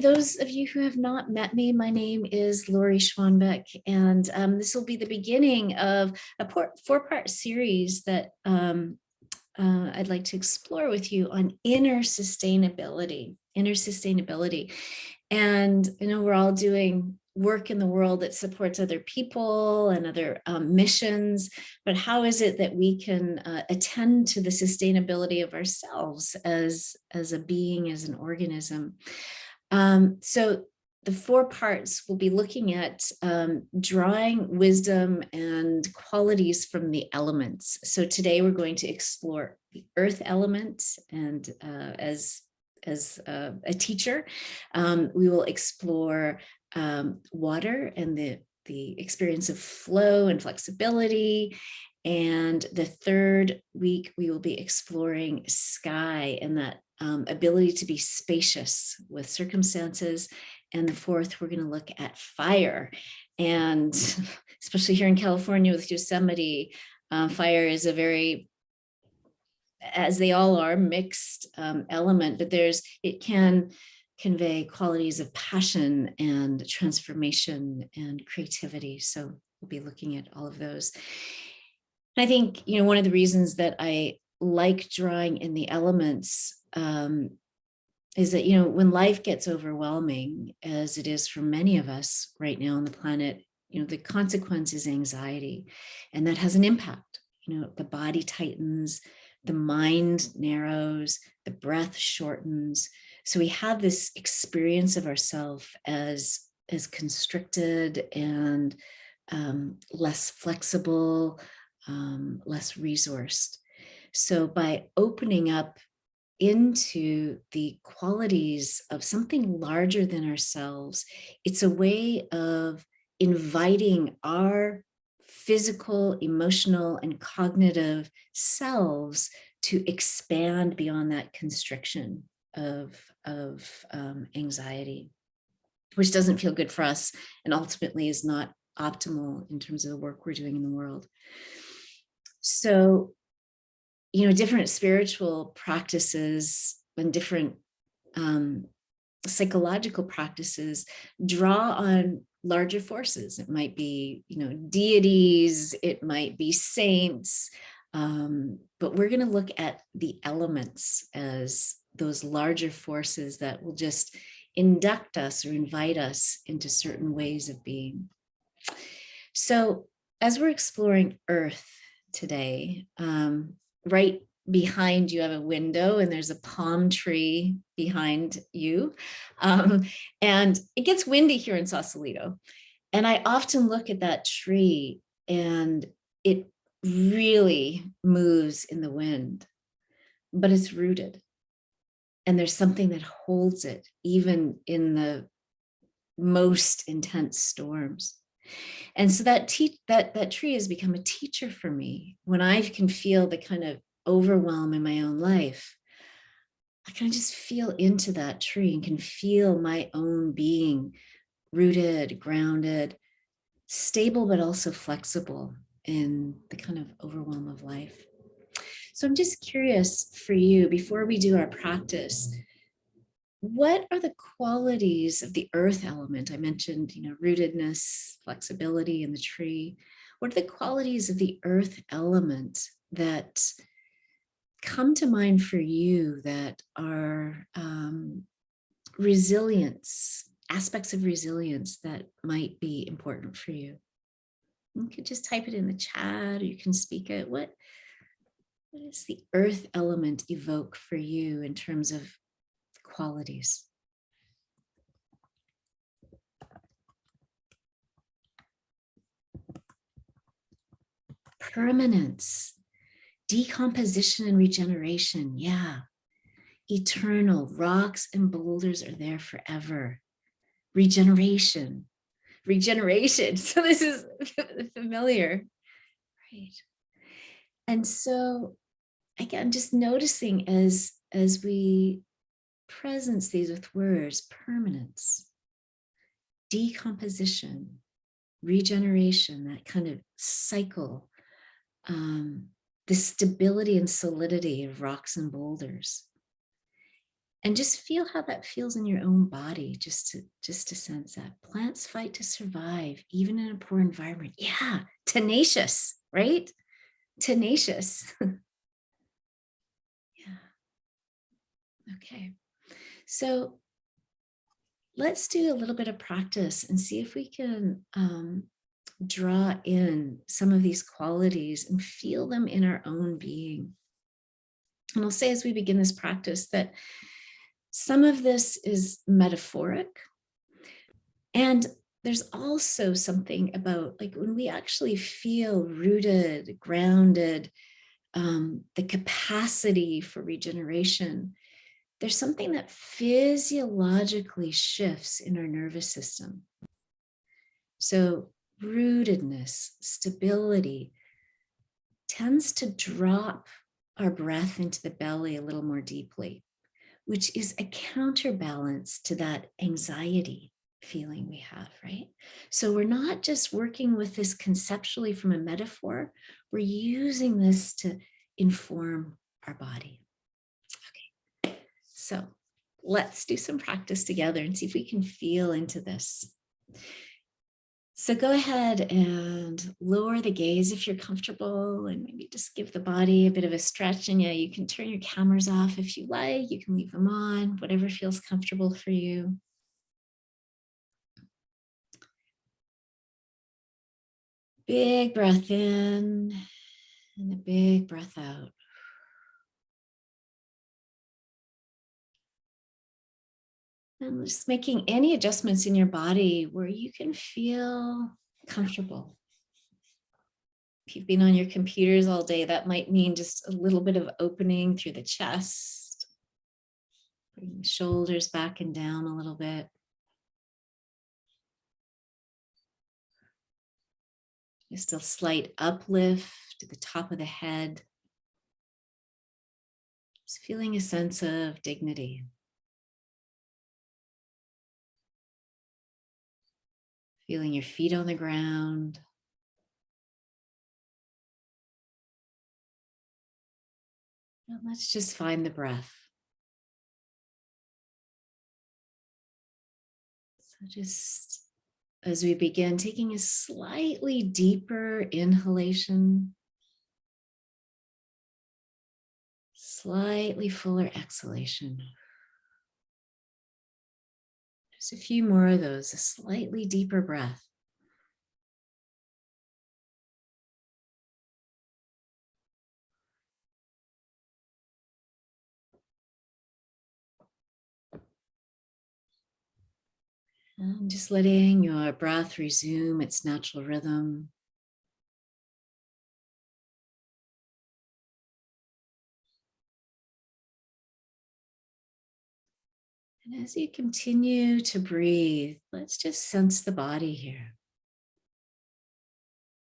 Those of you who have not met me, my name is Lori Schwanbeck, and this will be the beginning of a four-part series that I'd like to explore with you on inner sustainability. And I know we're all doing work in the world that supports other people and other missions, but how is it that we can attend to the sustainability of ourselves as a being, as an organism? So the four parts will be looking at drawing wisdom and qualities from the elements. So today we're going to explore the earth element, and as a teacher, we will explore water and the experience of flow and flexibility. And the third week, we will be exploring sky and that ability to be spacious with circumstances. And the fourth, we're going to look at fire. And especially here in California with Yosemite, fire is a very, as they all are, mixed element, but it can convey qualities of passion and transformation and creativity. So we'll be looking at all of those. I think, one of the reasons that I like drawing in the elements is that, when life gets overwhelming, as it is for many of us right now on the planet, the consequence is anxiety, and that has an impact. The body tightens, the mind narrows, the breath shortens. So we have this experience of ourselves as constricted and less flexible, less resourced. So by opening up into the qualities of something larger than ourselves, it's a way of inviting our physical, emotional, and cognitive selves to expand beyond that constriction of anxiety, which doesn't feel good for us and ultimately is not optimal in terms of the work we're doing in the world. So, different spiritual practices and different psychological practices draw on larger forces. It might be, deities, it might be saints, but we're going to look at the elements as those larger forces that will just induct us or invite us into certain ways of being. So as we're exploring Earth today, right behind you have a window and there's a palm tree behind you. And it gets windy here in Sausalito. And I often look at that tree and it really moves in the wind, but it's rooted. And there's something that holds it even in the most intense storms. And so that tree has become a teacher for me. When I can feel the kind of overwhelm in my own life, I can just feel into that tree and can feel my own being rooted, grounded, stable, but also flexible in the kind of overwhelm of life. So I'm just curious for you, before we do our practice, what are the qualities of the earth element? I mentioned, rootedness, flexibility in the tree. What are the qualities of the earth element that come to mind for you that are resilience, aspects of resilience that might be important for you? You could just type it in the chat or you can speak it. What does the earth element evoke for you in terms of qualities? Permanence, decomposition and regeneration. Yeah. Eternal, rocks and boulders are there forever. Regeneration. So this is familiar, right? And so again, just noticing as we presence these with words, permanence, decomposition, regeneration, that kind of cycle, the stability and solidity of rocks and boulders. And just feel how that feels in your own body, just to sense that. Plants fight to survive, even in a poor environment. Yeah, tenacious, right? Tenacious. Yeah. Okay. So let's do a little bit of practice and see if we can draw in some of these qualities and feel them in our own being. And I'll say as we begin this practice that some of this is metaphoric. And there's also something about like when we actually feel rooted, grounded, the capacity for regeneration, there's something that physiologically shifts in our nervous system. So rootedness, stability tends to drop our breath into the belly a little more deeply, which is a counterbalance to that anxiety feeling we have, right? So we're not just working with this conceptually from a metaphor, we're using this to inform our body. Okay, so let's do some practice together and see if we can feel into this. So go ahead and lower the gaze if you're comfortable, and maybe just give the body a bit of a stretch. And yeah, you can turn your cameras off if you like, you can leave them on, whatever feels comfortable for you. Big breath in and a big breath out. And just making any adjustments in your body where you can feel comfortable. If you've been on your computers all day, that might mean just a little bit of opening through the chest. Bring the shoulders back and down a little bit. Just a slight uplift to the top of the head. Just feeling a sense of dignity. Feeling your feet on the ground. And let's just find the breath. So just as we begin, taking a slightly deeper inhalation, slightly fuller exhalation. Just a few more of those, a slightly deeper breath. And just letting your breath resume its natural rhythm. And as you continue to breathe, let's just sense the body here.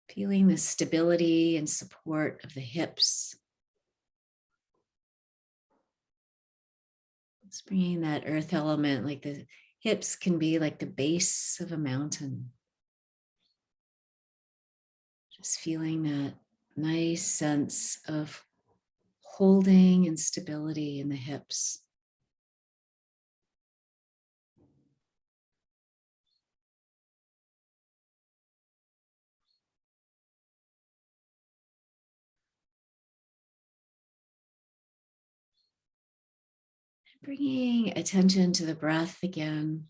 Feeling the stability and support of the hips. Just bringing that earth element, like the hips can be like the base of a mountain. Just feeling that nice sense of holding and stability in the hips. Bringing attention to the breath again.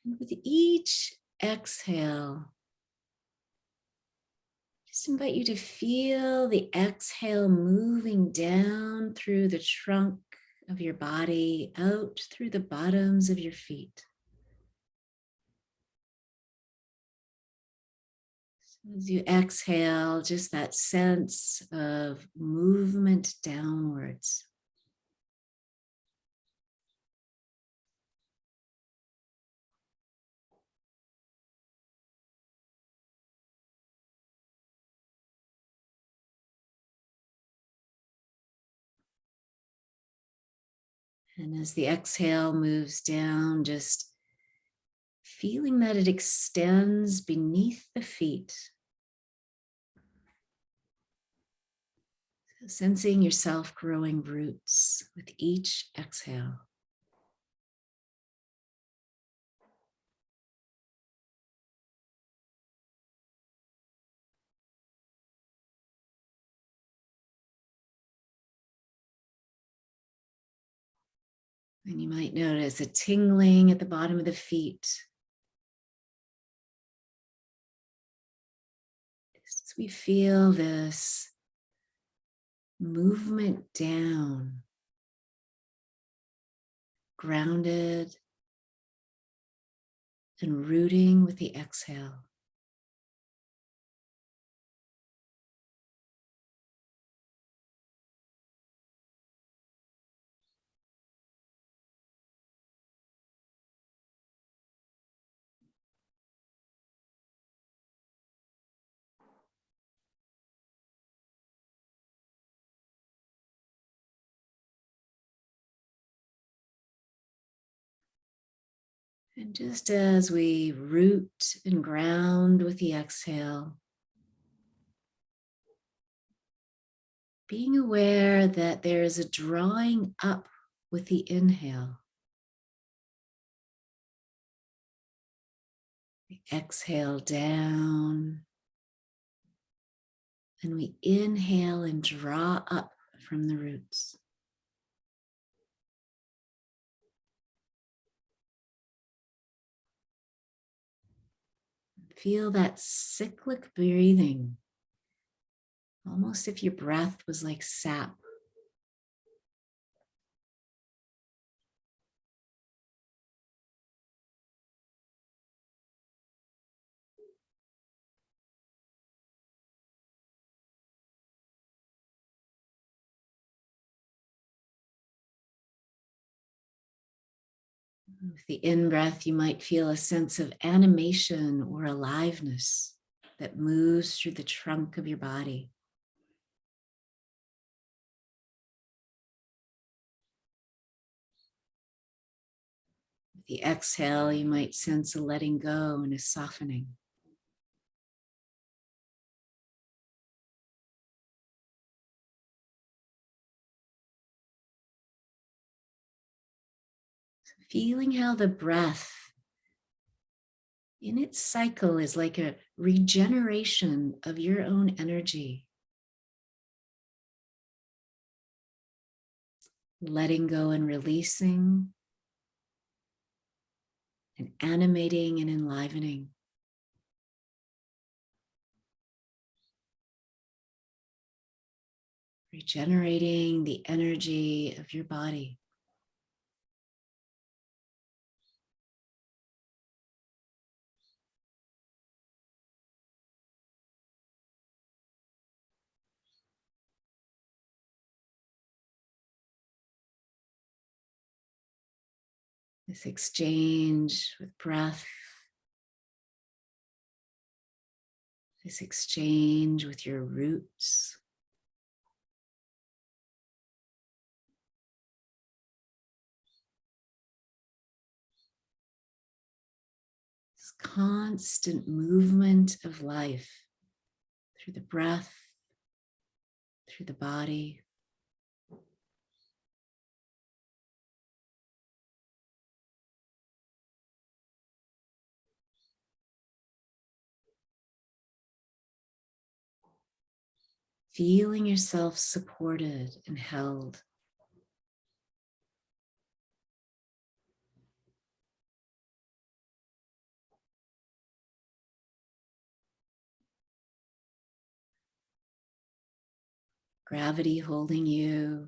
And with each exhale, just invite you to feel the exhale moving down through the trunk of your body, out through the bottoms of your feet. So as you exhale, just that sense of movement downwards. And as the exhale moves down, just feeling that it extends beneath the feet. Sensing yourself growing roots with each exhale. And you might notice a tingling at the bottom of the feet. As we feel this movement down, grounded and rooting with the exhale. And just as we root and ground with the exhale, being aware that there is a drawing up with the inhale. We exhale down, and we inhale and draw up from the roots. Feel that cyclic breathing, almost if your breath was like sap. With the in-breath, you might feel a sense of animation or aliveness that moves through the trunk of your body. With the exhale, you might sense a letting go and a softening. Feeling how the breath in its cycle is like a regeneration of your own energy. Letting go and releasing, and animating and enlivening. Regenerating the energy of your body. This exchange with breath, this exchange with your roots. This constant movement of life through the breath, through the body. Feeling yourself supported and held. Gravity holding you.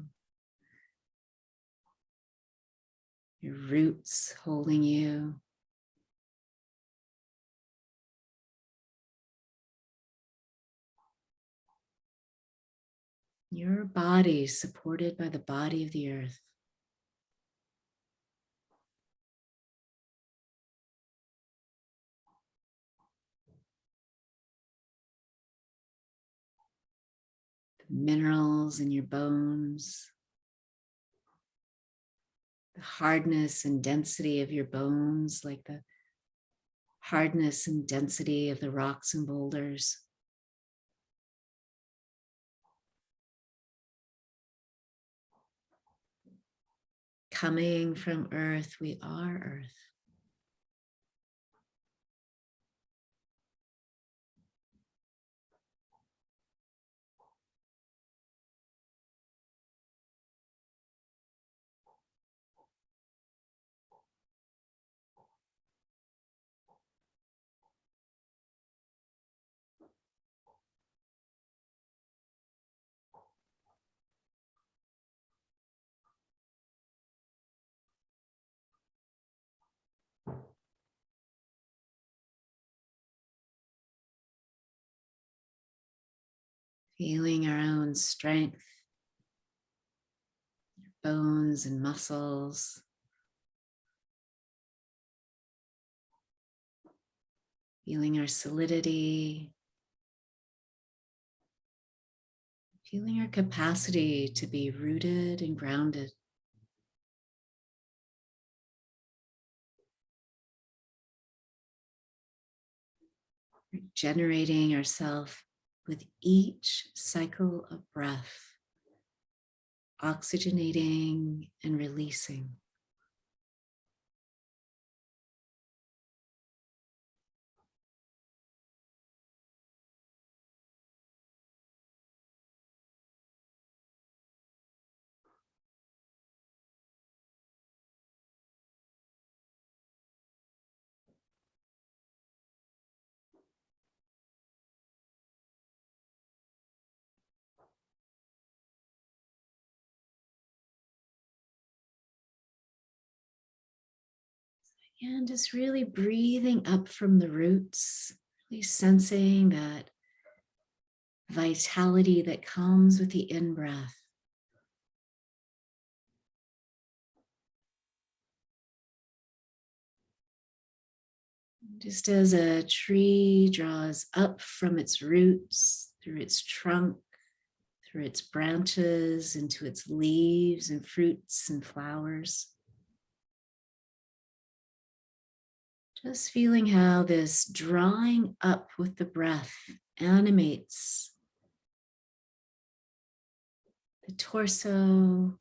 Your roots holding you. Your body supported by the body of the earth. The minerals in your bones. The hardness and density of your bones, like the hardness and density of the rocks and boulders. coming from earth. We are earth. Feeling our own strength, bones and muscles. Feeling our solidity. Feeling our capacity to be rooted and grounded. Regenerating ourselves with each cycle of breath, oxygenating and releasing. And just really breathing up from the roots, really sensing that vitality that comes with the in-breath. Just as a tree draws up from its roots, through its trunk, through its branches, into its leaves and fruits and flowers. Just feeling how this drawing up with the breath animates the torso,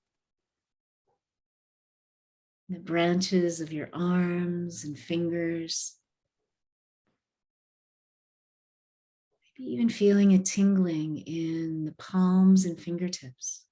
the branches of your arms and fingers. Maybe even feeling a tingling in the palms and fingertips.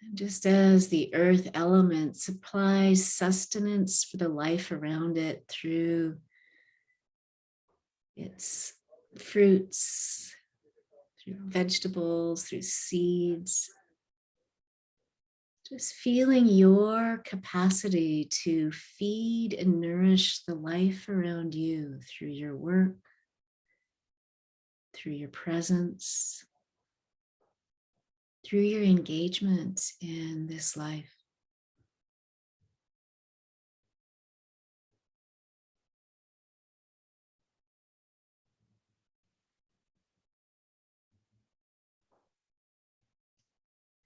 And just as the earth element supplies sustenance for the life around it through its fruits, through vegetables, through seeds, just feeling your capacity to feed and nourish the life around you through your work, through your presence, through your engagement in this life.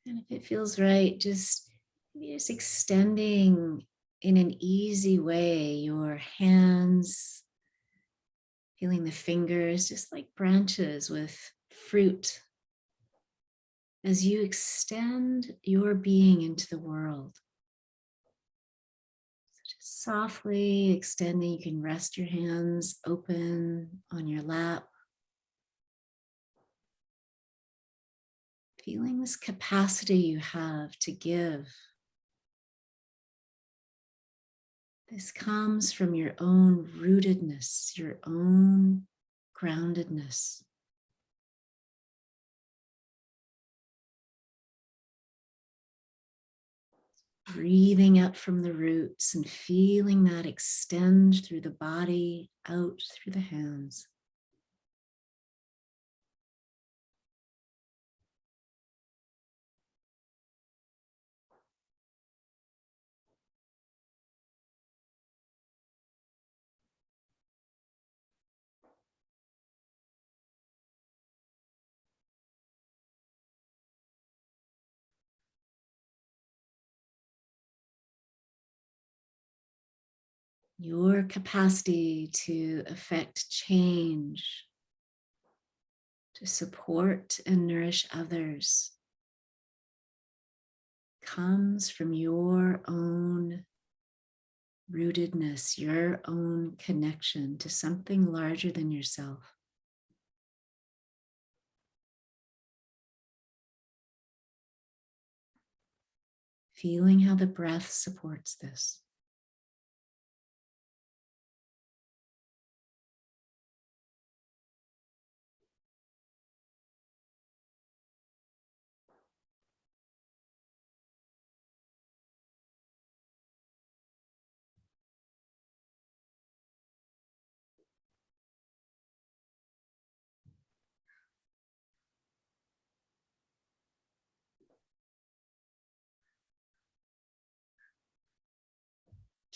And if it feels right, maybe just extending in an easy way your hands, feeling the fingers just like branches with fruit as you extend your being into the world. So just softly extending, you can rest your hands open on your lap. Feeling this capacity you have to give. This comes from your own rootedness, your own groundedness. Breathing up from the roots and feeling that extend through the body, out through the hands. your capacity to affect change, to support and nourish others, comes from your own rootedness, your own connection to something larger than yourself. Feeling how the breath supports this.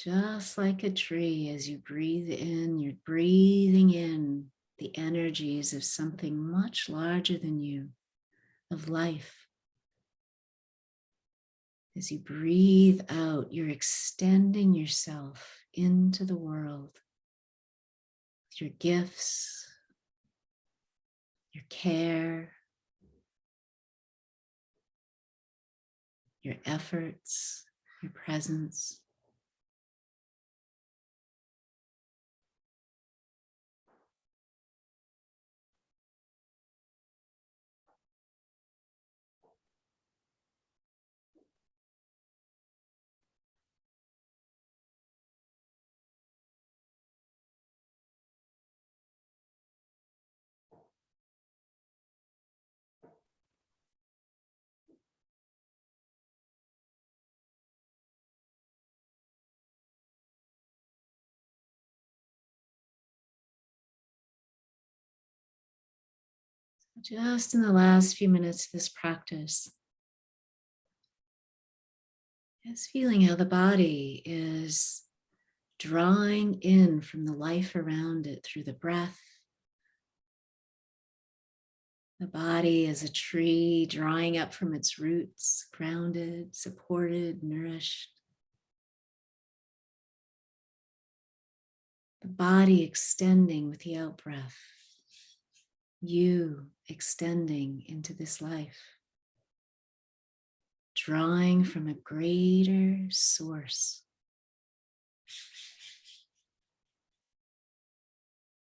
Just like a tree, as you breathe in, you're breathing in the energies of something much larger than you, of life. As you breathe out, you're extending yourself into the world with your gifts, your care, your efforts, your presence. Just in the last few minutes of this practice, just feeling how the body is drawing in from the life around it through the breath. The body is a tree drawing up from its roots, grounded, supported, nourished. The body extending with the out breath. You extending into this life, drawing from a greater source.